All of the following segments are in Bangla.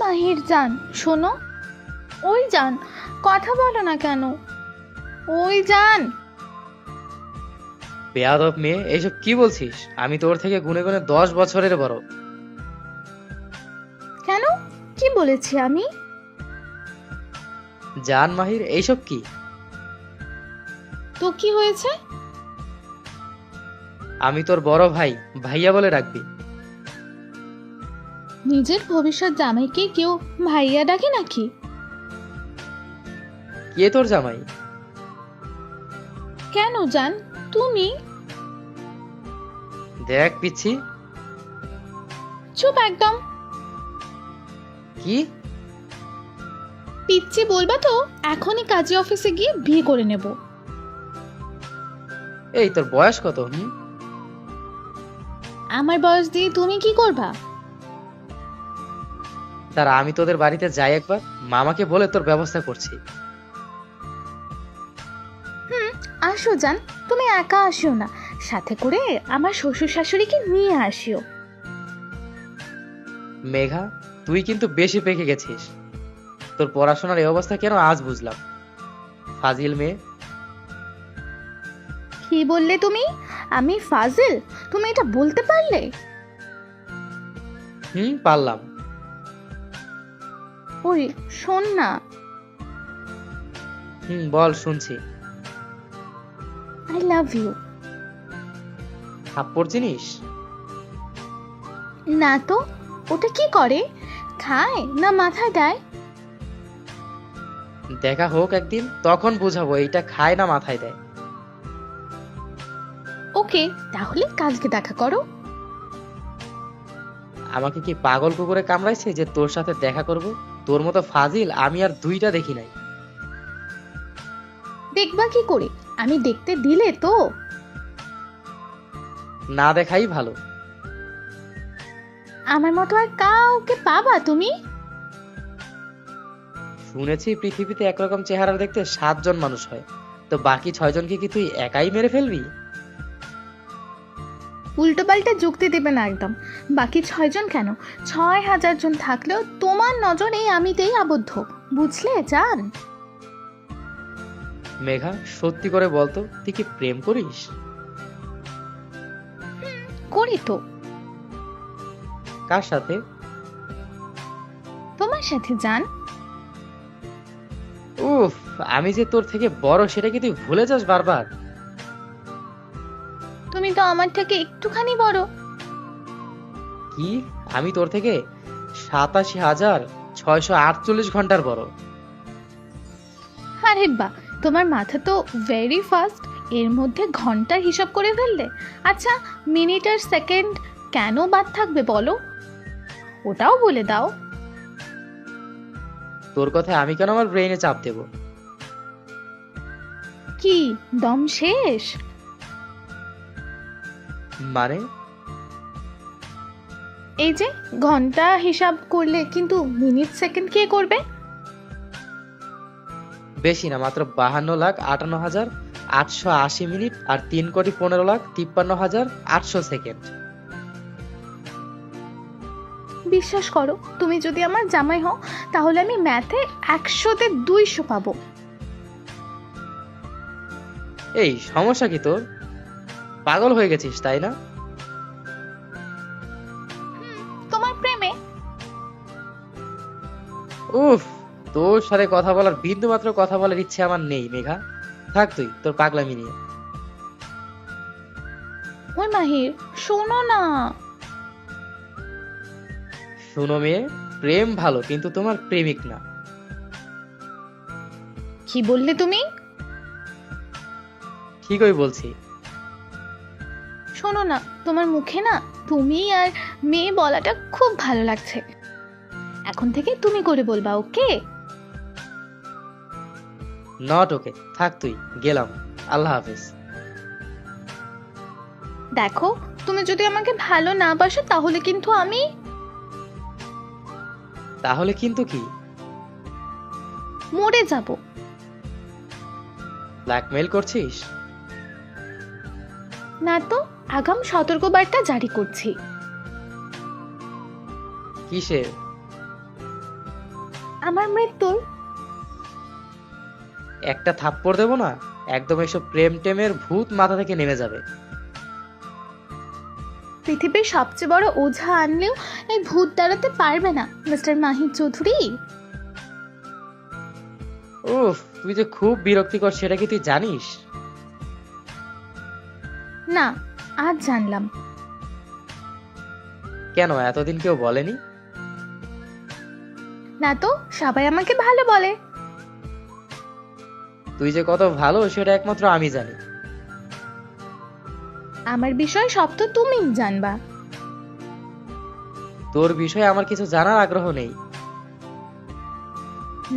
মাহির জান, শোনো। ওই জান, কথা বলো না কেন? ওই জান। বেয়াদব মেয়ে, এইসব কি বলছিস? আমি তোর থেকে গুনে গুনে 10 বছরের বড়। কেন? কি বলেছি আমি? জান মাহির, এইসব কি? তো কি হয়েছে? আমি তোর বড় ভাই, ভাইয়া বলে রাখবি। নিজের ভবিষ্যৎ জামাইকে কেউ ভাইয়া ডাকে নাকি? কে তোর জামাই? কেন জান, তুমি? দেখ পিচ্ছি। চুপ একদম। কি? পিচ্ছি বলবা তো এখনই কাজী অফিসে গিয়ে বিয়ে করে নেব। এই তোর বয়স কত? আমার বয়স দিয়ে তুমি কি করবা? তারা আমি তোদের বাড়িতে যাই একবার, মামাকে বলে তোর ব্যবস্থা করছি। আসো জান, তুমি একা আসিও না, সাথে করে আমার শ্বশুর শাশুড়িকে নিয়ে আসিও। মেঘা, তুই কিন্তু বেশি পেকে গেছিস। তোর পড়াশোনার এই অবস্থা কেন আজ বুঝলাম। ফাজিল মেয়ে। কি বললে তুমি? আমি ফাজিল? তুমি এটা বলতে পারলে? পারলাম। ওই শোন না। বল, শুনছি। I love you. থাপ্পড় চিনিস? না তো, ওটা কি করে? খায় না মাথায় দেয়? দেখা হোক একদিন, তখন বুঝাবো এইটা খায় না মাথায় দেয়। ওকে, তাহলে কালকে দেখা করো। আমাকে কি পাগল কুকুরে কামড়াইছে যে তোর সাথে দেখা করব? তোর মতো ফাজিল আমি আর দুইটা দেখি নাই। দেখবা কি করে? আমি দেখতে দিলে তো? না দেখাই ভালো। আমার মতো আর কাউকে পাবা তুমি? শুনেছি পৃথিবীতে একরকম চেহারা দেখতে 7 জন মানুষ হয়, তো বাকি 6 জনকে কি তুই একাই মেরে ফেলবি? উল্টো পাল্টা যুক্তি দেবে না একদম। বাকি 6 জন কেন, 6,000 জন থাকলেও তোমার নজর এই আমিতেই আবদ্ধ, বুঝলে জান? মেঘা, সত্যি করে বলতো, তুই কি প্রেম করিস? করি তো। কার সাথে? তোমার সাথে জান। উফ, আমি যে তোর থেকে বড় সেটা কি তুই ভুলে যাস বারবার? তুমি তো আমার থেকে একটুখানি বড়। কি? আমি তোর থেকে 87,648 ঘন্টার বড়। আরে বাহ, তোমার মাথা তো ভেরি ফাস্ট। এর মধ্যে ঘন্টার হিসাব করে ফেললে। আচ্ছা, মিনিট আর সেকেন্ড কেন বাদ থাকবে বলো? ওটাও বলে দাও। তোর কথা আমি কেন আমার ব্রেইনে চাপ দেব? কি, দম শেষ? মানে? এই যে ঘন্টা হিসাব করলে, কিন্তু মিনিট সেকেন্ড কে করবে? বেশি না, মাত্র 52,58,880 মিনিট আর 3,15,53,800 সেকেন্ড। বিশ্বাস করো, তুমি যদি আমার জামাই হও তাহলে আমি ম্যাথে 100-তে 200 পাবো। এই সমস্যা কি তোর? পাগল হয়ে গেছিস তাই না? তোমার প্রেমে। উফ, তোর সাথে কথা বলার বিন্দু মাত্র কথা বলার ইচ্ছে আমার নেই মেঘা। থাক তুই তোর পাগলামি নিয়ে। ওই মাহির, শোনো না। শুনো মেয়ে, প্রেম ভালো কিন্তু তোমার প্রেমিক না। কি বললে তুমি? ঠিকই বলছি। শোনো না, তোমার মুখে না তুমি আর মেয়ে বলাটা খুব ভালো লাগছে। এখন থেকে তুমি করে বলবা, ওকে? নট ওকে, থাক তুই, গেলাম। আল্লাহ হাফেজ। দেখো, তুমি যদি আমাকে ভালো না বাসো তাহলে কিন্তু আমি তাহলে কিন্তু কি? মরে যাব। ব্ল্যাকমেইল করছিস? না তো, আগাম সতর্কবার্তা জারি করছি। কিসের? আমার মৃত্যুর। একটা থাপ্পড় দেবো না, একদম এসব প্রেম টেমের ভূত মাথা থেকে নেমে যাবে। পৃথিবীর সবচেয়ে বড় ওঝা আনলেও এই ভূত দাঁড়াতে পারবে না মিস্টার মাহির চৌধুরী। উফ, তুই যে খুব বিরক্তিকর সেটা কি তুই জানিস? না, আজ জানলাম। কেন এতদিন কেউ বলেনি? না তো, সবাই আমাকে ভালো বলে। তুই যে কত ভালো সেটা একমাত্র আমি জানি। আমার বিষয় সব তো তুমিই জানবা। তোর বিষয়ে আমার কিছু জানার আগ্রহ নেই।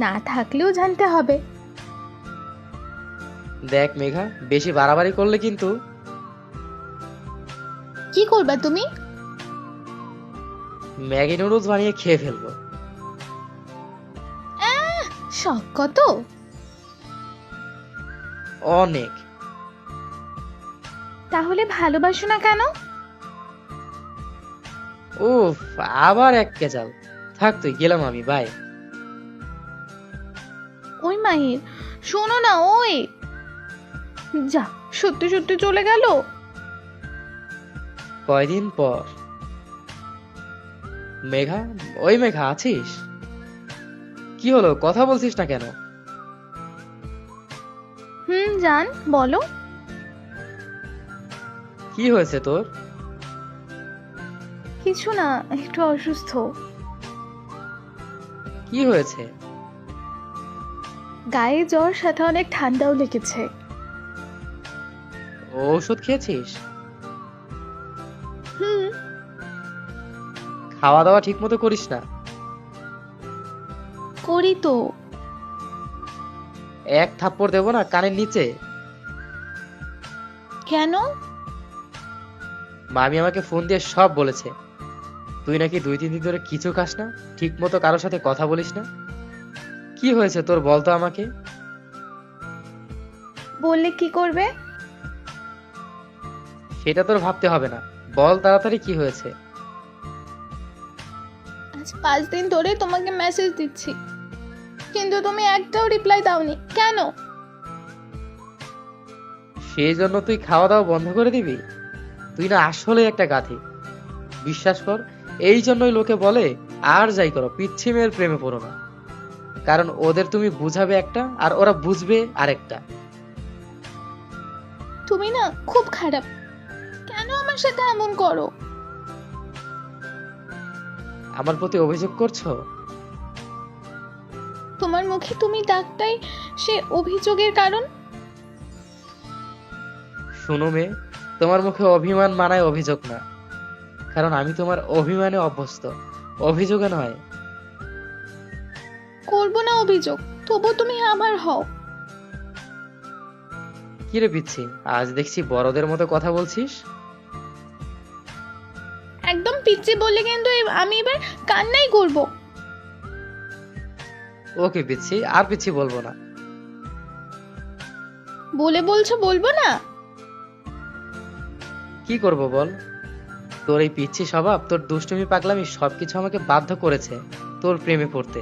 না থাকলেও জানতে হবে। দেখ মেঘা, বেশি বাড়াবাড়ি করলে কিন্তু কি করবা তুমি? ম্যাগি নুডলস বানিয়ে খেয়ে ফেলবো। শখ কত? অনেক। তাহলে ভালোবাসো না কেন? উফ, আবার এক কেচাল। থাক তুই, গেলাম আমি, বাই। ওই মাহির, শোনো না, ওই যা, সত্যি সত্যি চলে গেল। কয়দিন পর। মেঘা, ওই মেঘা আছিস? কি হলো, কথা বলছিস না কেন? জান বলো। কি হয়েছে তোর? কিছু না, একটু অসুস্থ। কি হয়েছে? গায়ে জ্বর, সাথে অনেক ঠান্ডাও লেগেছে। ঔষধ খেয়েছিস? হুম। খাওয়া দাওয়া ঠিক মতো করিস না? করি তো। এক থাপ্পড় দেবো না কানের নিচে। কেন? মামি আমাকে ফোন দিয়ে সব বলেছে। তুই নাকি 2-3 দিন ধরে কিছু খাস না, ঠিক মতো কারোর সাথে কথা বলিস না। কি হয়েছে তোর বলতো আমাকে। বললে কি করবে? সেটা তোর ভাবতে হবে না, বল তাড়াতাড়ি কি হয়েছে। আজ 5 দিন ধরে তোমাকে মেসেজ দিচ্ছি, কিন্তু তুমি একটাও রিপ্লাই দাওনি, কেন? সেই জন্য তুই খাওয়া দাওয়া বন্ধ করে দিবি? তুই না আসলে একটা গাধি। বিশ্বাস কর, এই জন্যই লোকে বলে আর যাই করো, পিচ্ছি মেয়ের প্রেমে পড়ো না। কারণ ওদের তুমি বুঝাবে একটা আর ওরা বুঝবে আরেকটা। তুমি না খুব খারাপ, কেন আমার সাথে এমন করো? আমার প্রতি অভিযোগ করছো? তোমার মুখে তুমি ডাকটাই সে অভিযোগের কারণ। শুনো মেয়ে, তোমার মুখে অভিমান মানায় অভিযোগ না, কারণ আমি তোমার অভিমানে অভ্যস্ত, অভিযোগে নয়। করবো না অভিযোগ, তবু তুমি আমার হও। কিরে পিচ্ছি, আজ দেখছি বড়দের মতো কথা বলছিস। একদম পিচ্ছি বললে কিন্তু আমি এবার কান্নাই করব। ওকে পিচ্ছি, আর পিচ্ছি বলবো না। বলে বলছো বলবো না? কি করব বল? তোর এই পিচ্ছি স্বভাব, তোর দুষ্টুমি পাগলামি সবকিছু আমাকে বাধ্য করেছে তোর প্রেমে পড়তে।